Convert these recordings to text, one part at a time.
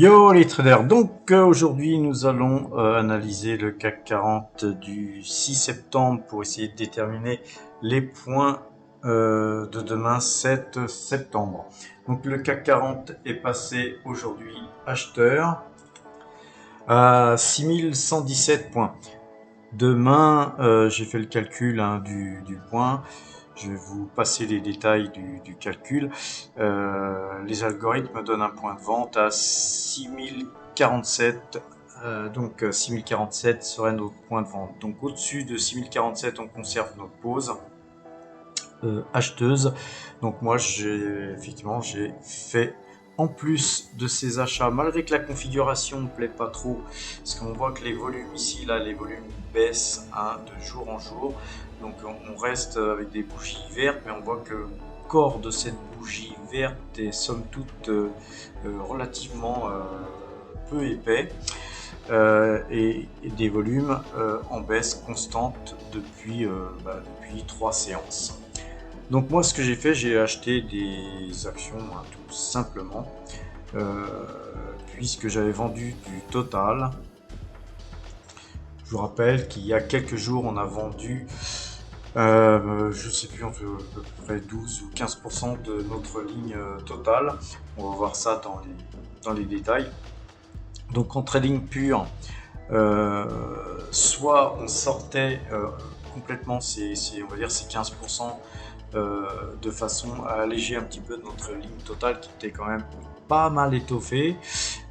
Yo les traders, donc aujourd'hui nous allons analyser le CAC 40 du 6 septembre pour essayer de déterminer les points de demain 7 septembre. Donc le CAC 40 est passé aujourd'hui acheteur à 6117 points. Demain, j'ai fait le calcul du point. Je vais vous passer les détails du calcul. Les algorithmes donnent un point de vente à 6047. Donc 6047 serait notre point de vente. Donc au-dessus de 6047, on conserve notre pause acheteuse. Donc moi, effectivement, j'ai fait en plus de ces achats, malgré que la configuration ne me plaît pas trop, parce qu'on voit que les volumes ici, là, les volumes baissent de jour en jour. Donc on reste avec des bougies vertes, mais on voit que le corps de cette bougie verte est somme toute relativement peu épais. Et des volumes en baisse constante depuis 3 séances. Donc moi, ce que j'ai fait, j'ai acheté des actions tout simplement, puisque j'avais vendu du Total. Je vous rappelle qu'il y a quelques jours, on a vendu, je sais plus, à peu près 12 ou 15% de notre ligne Total. On va voir ça dans les détails. Donc en trading pur, soit on sortait complètement on va dire ces 15%, de façon à alléger un petit peu notre ligne totale qui était quand même pas mal étoffée.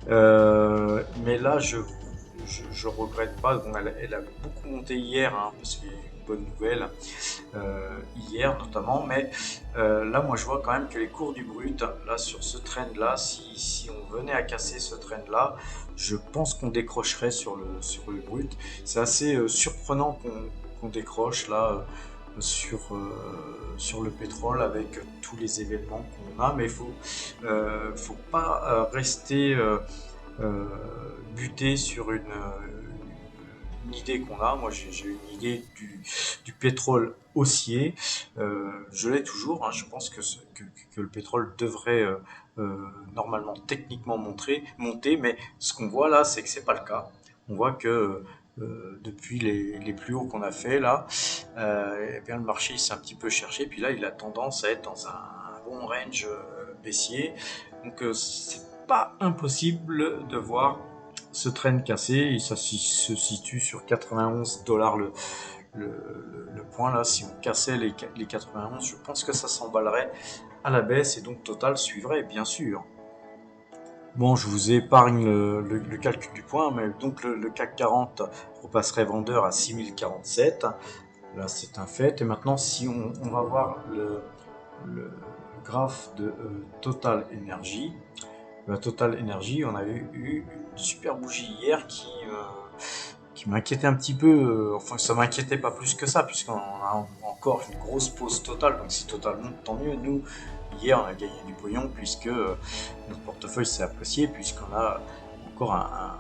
Mais là, je regrette pas. Bon, elle a beaucoup monté hier, parce qu'il y a une bonne nouvelle hier notamment. Mais là, moi, je vois quand même que les cours du brut, là, sur ce trend là, si on venait à casser ce trend là, je pense qu'on décrocherait sur le brut. C'est assez surprenant qu'on décroche là sur le pétrole avec tous les événements qu'on a, mais il faut pas rester buté sur une idée qu'on a. Moi, j'ai une idée du pétrole haussier. Je l'ai toujours. Je pense que le pétrole devrait normalement techniquement monter, mais ce qu'on voit là, c'est que c'est pas le cas. On voit que depuis les plus hauts qu'on a fait là, eh bien le marché s'est un petit peu cherché, puis là il a tendance à être dans un bon range baissier. Donc c'est pas impossible de voir ce trend cassé, et ça se situe sur 91 dollars le point là. Si on cassait les 91, je pense que ça s'emballerait à la baisse et donc Total suivrait bien sûr. Bon, je vous épargne le calcul du point, mais donc le CAC 40 repasserait vendeur à 6047. Là, c'est un fait. Et maintenant, si on va voir le graphe de Total Energy, la Total Energy, on a eu une super bougie hier qui m'inquiétait un petit peu. Enfin, ça m'inquiétait pas plus que ça, puisqu'on a encore une grosse pause totale. Donc, si Total monte, tant mieux. Nous, hier, on a gagné du pognon, puisque notre portefeuille s'est apprécié, puisqu'on a encore un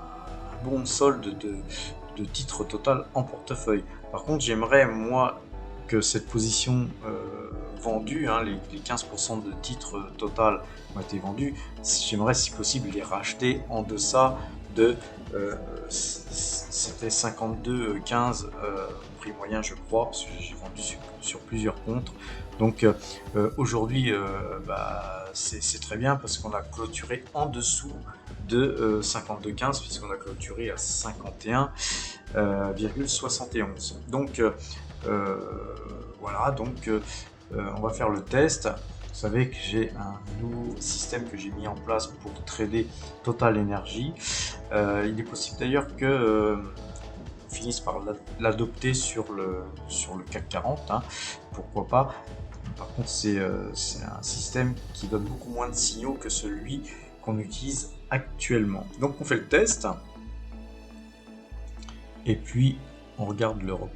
bon solde de titres Total en portefeuille. Par contre, j'aimerais, moi, que cette position vendue, les 15% de titres Total ont été vendus, j'aimerais si possible les racheter en deçà de c'était 52,15 prix moyen, je crois, parce que j'ai vendu sur plusieurs comptes. Donc aujourd'hui, c'est très bien, parce qu'on a clôturé en dessous de 52,15, puisqu'on a clôturé à 51,71. Donc voilà, donc on va faire le test. Vous savez que j'ai un nouveau système que j'ai mis en place pour trader Total Energy. Il est possible d'ailleurs que on finisse par l'adopter sur le CAC 40, pourquoi pas. Par contre, c'est un système qui donne beaucoup moins de signaux que celui qu'on utilise actuellement. Donc on fait le test, et puis on regarde l'Europe.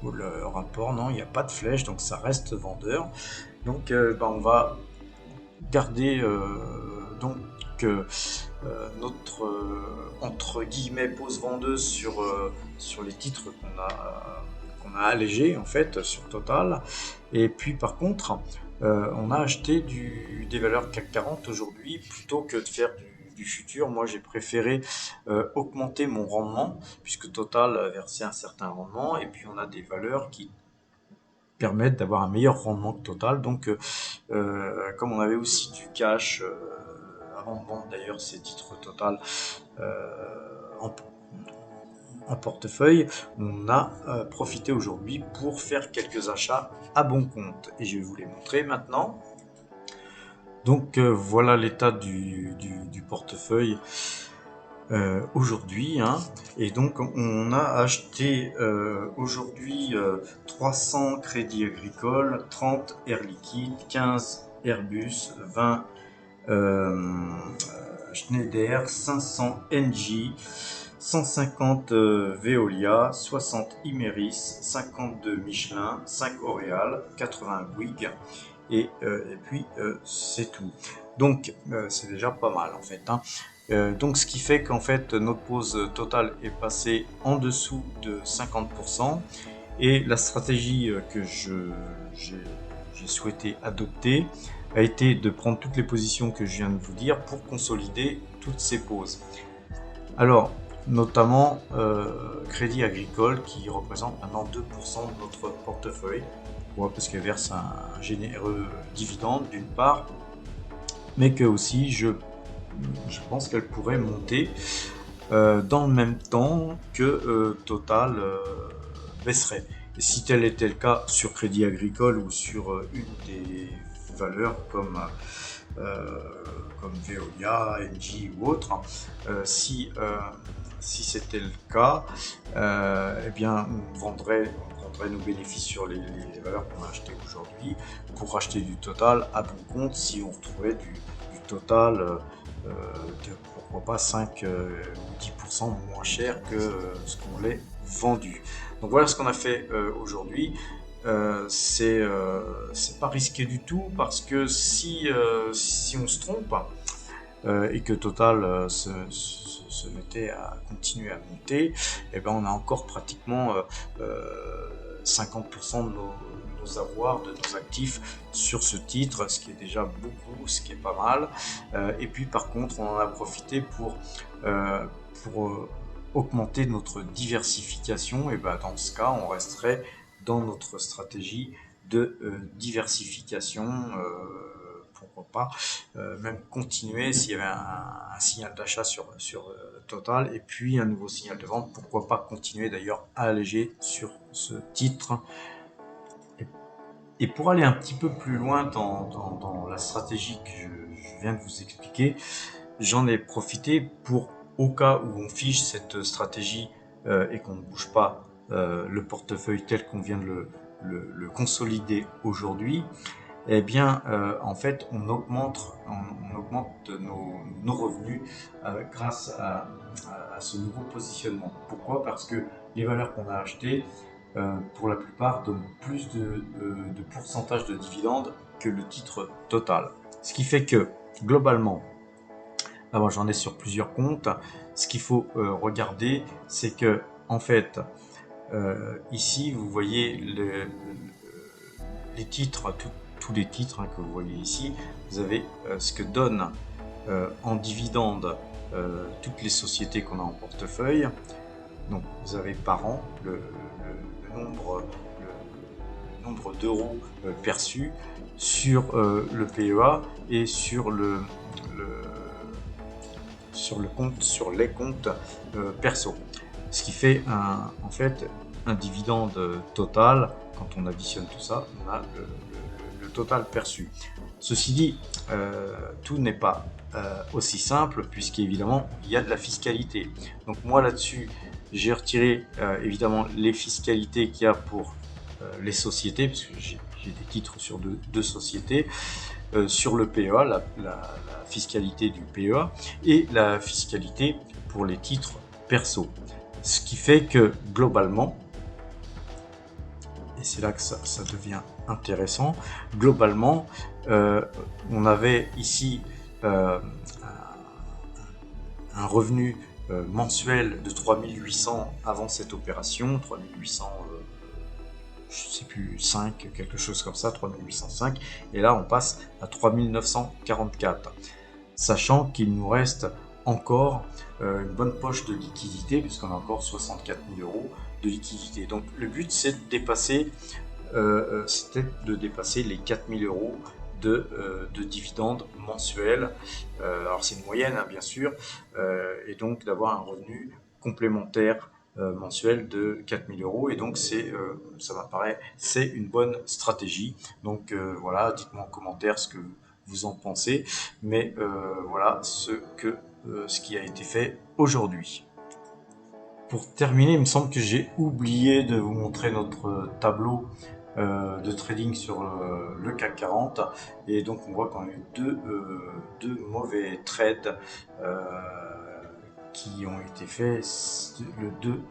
Le rapport, non, il n'y a pas de flèche, donc ça reste vendeur. Donc on va garder notre entre guillemets pause vendeuse sur les titres qu'on a allégés en fait sur Total. Et puis par contre, on a acheté des valeurs CAC 40 aujourd'hui plutôt que de faire du futur. Moi, j'ai préféré augmenter mon rendement puisque Total a versé un certain rendement et puis on a des valeurs qui permettent d'avoir un meilleur rendement que Total. Donc, comme on avait aussi du cash avant de vendre d'ailleurs ces titres Total en, en portefeuille, on a profité aujourd'hui pour faire quelques achats à bon compte. Et je vais vous les montrer maintenant. Donc voilà l'état du portefeuille aujourd'hui, hein. Et donc on a acheté aujourd'hui 300 Crédit Agricole, 30 Air Liquide, 15 Airbus, 20 Schneider, 500 NJ, 150 Veolia, 60 Imeris, 52 Michelin, 5 Oréal, 80 Bouygues et puis c'est tout. Donc c'est déjà pas mal en fait, hein. Donc ce qui fait qu'en fait notre pause totale est passée en dessous de 50% et la stratégie que j'ai souhaité adopter a été de prendre toutes les positions que je viens de vous dire pour consolider toutes ces pauses. Alors notamment Crédit Agricole qui représente maintenant 2% de notre portefeuille. Ouais, parce qu'elle verse un généreux dividende d'une part, mais que aussi je pense qu'elle pourrait monter dans le même temps que Total baisserait. Et si tel était le cas sur Crédit Agricole ou sur une des valeurs comme Veolia, Engie ou autre, si c'était le cas, eh bien on prendrait nos bénéfices sur les valeurs qu'on a achetées aujourd'hui pour acheter du Total à bon compte si on retrouvait du Total de pourquoi pas 5 ou 10% moins cher que ce qu'on l'ait vendu. Donc voilà ce qu'on a fait aujourd'hui. C'est pas risqué du tout parce que si on se trompe et que Total se mettait à continuer à monter, et ben on a encore pratiquement 50% de nos avoirs, de nos actifs sur ce titre, ce qui est déjà beaucoup, ce qui est pas mal. Et puis par contre, on en a profité pour augmenter notre diversification. Et ben dans ce cas, on resterait dans notre stratégie de diversification. Pourquoi pas même continuer s'il y avait un signal d'achat sur Total et puis un nouveau signal de vente, pourquoi pas continuer d'ailleurs à alléger sur ce titre. Et pour aller un petit peu plus loin dans la stratégie que je viens de vous expliquer, j'en ai profité pour, au cas où on fiche cette stratégie et qu'on ne bouge pas le portefeuille tel qu'on vient de le consolider aujourd'hui, eh bien, en fait, on augmente nos revenus grâce à ce nouveau positionnement. Pourquoi ? Parce que les valeurs qu'on a achetées, pour la plupart, donnent plus de pourcentage de dividendes que le titre Total. Ce qui fait que, globalement, moi j'en ai sur plusieurs comptes, ce qu'il faut regarder, c'est que, en fait, ici, vous voyez les titres, tous les titres que vous voyez ici, vous avez ce que donnent en dividendes toutes les sociétés qu'on a en portefeuille. Donc vous avez par an le nombre d'euros perçus sur le PEA et sur les comptes perso. Ce qui fait en fait un dividende total. Quand on additionne tout ça, on a le total perçu. Ceci dit, tout n'est pas aussi simple puisqu'évidemment il y a de la fiscalité. Donc moi là-dessus, j'ai retiré évidemment les fiscalités qu'il y a pour les sociétés, parce que j'ai des titres sur deux sociétés, sur le PEA, la fiscalité du PEA et la fiscalité pour les titres perso. Ce qui fait que globalement, et c'est là que ça devient intéressant, globalement, on avait ici un revenu mensuel de 3800 avant cette opération, 3800 je sais plus, 5, quelque chose comme ça, 3805. Et là, on passe à 3944. Sachant qu'il nous reste encore une bonne poche de liquidité, puisqu'on a encore 64 000 euros de liquidité. Donc le but, c'est de dépasser, les 4 000 euros de dividendes mensuels. Alors c'est une moyenne, hein, bien sûr, et donc d'avoir un revenu complémentaire mensuel de 4 000 euros. Et donc ça m'apparaît, c'est une bonne stratégie. Donc voilà, dites-moi en commentaire ce que vous en pensez. Mais voilà ce qui a été fait aujourd'hui. Pour terminer, il me semble que j'ai oublié de vous montrer notre tableau de trading sur le CAC 40. Et donc on voit qu'on a eu deux mauvais trades qui ont été faits le 2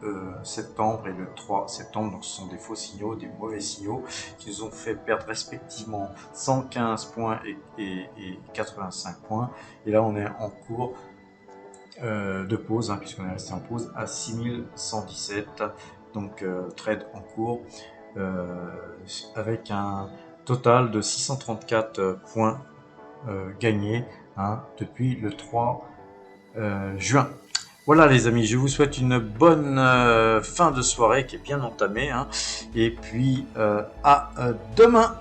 septembre et le 3 septembre. Donc ce sont des faux signaux, des mauvais signaux qui nous ont fait perdre respectivement 115 points et 85 points. Et là on est en cours de pause, hein, puisqu'on est resté en pause à 6117. Donc trade en cours avec un total de 634 points gagnés, hein, depuis le 3 juin. Voilà les amis, je vous souhaite une bonne fin de soirée qui est bien entamée, hein, et puis à demain.